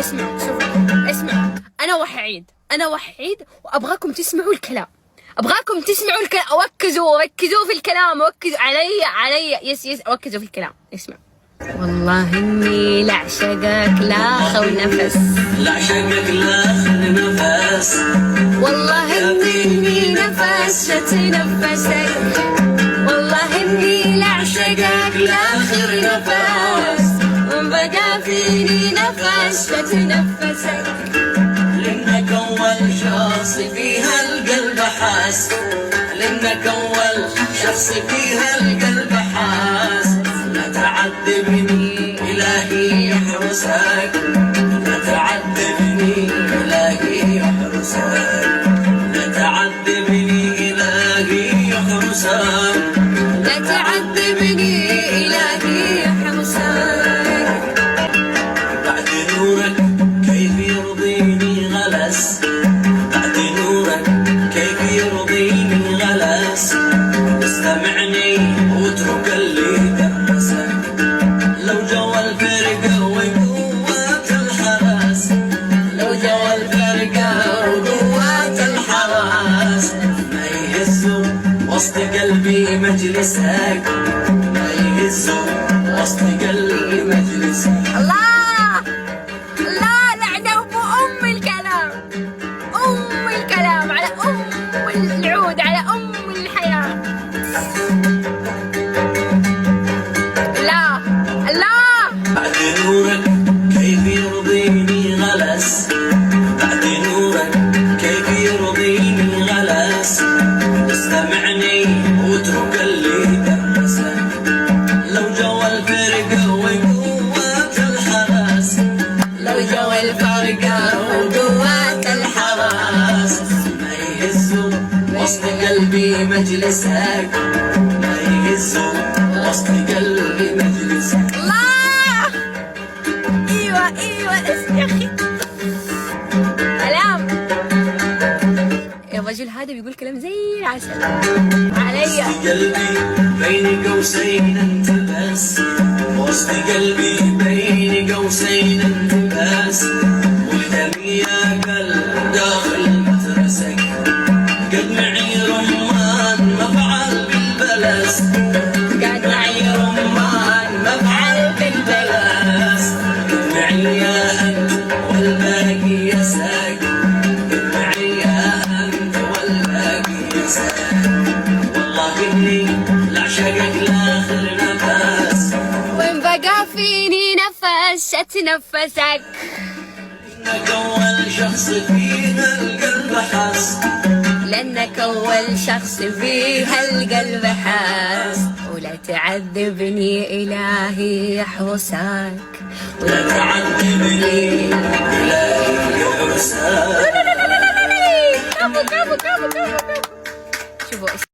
اسمعوا شوفوا اسمعوا، أنا وحيد وأبغاكم تسمعوا الكلام، ركزوا في الكلام، ركزوا علي يس ركزوا في الكلام. اسمع. والله إني لعشقك لآخر نفس، والله إني نفس شتنفسك، والله إني لعشقك لآخر نفس، وبقى فيني نفس شتنفسك، لأنك أول شخص فيها القلب حاس، لأنك أول شخص فيها القلب حاس، لا تعذبني إلهي يحرسك، لا تعذبني إلهي يحرسك، لا تعذبني إلهي يحرسك، لا تعذبني إلهي يحرسك. بعد نورك كيف يرضيني غلس، بعد نورك كيف يرضيني غلس، استمعني واترك اللي درسك، لو جوا الفرقة وقوات الحرس، لو جوا الفرقة وقوات الحرس، ما يهزوا وسط قلبي مجلسك، ما يهزوا وسط قلبي مجلسك. الله لعنة أم الكلام، على العود، على الحياة. الله بعد نورك كيف يرضيني غلس، بعد نورك كيف يرضيني غلس، استمعني واترك اللي درسك، لو جوا الفرقة وقوات الحرس، لو جوا الفرقة وقوات الحرس، ما يهزوا وسط قلبي مجلسك، ما يهزوا وسط قلبي مجلسك. الله ايوه يا اخي كلام. الرجل هذا بيقول كلام زي العسل علي. وسط قلبي بين قوسين انت بس، وسط قلبي بين قوسين انت بس، ودمي يا قلب داخل مترسك، قد معي رمان مفعل بالبلس، قد معي رمان مفعل بالبلس، قد معي يا انت والباقي يساق، قد معي يا انت والباقي يساق، والله اني لعشقك لاخر نفس، وين بقى فيني نفس اتنفسك، لأنك أول شخص فيها القلب حاس، لأنك أول شخص فيها القلب حاس، ولا تعذبني إلهي يحرسك، ولا تعذبني إلهي يحرسك. كفو. شوفوا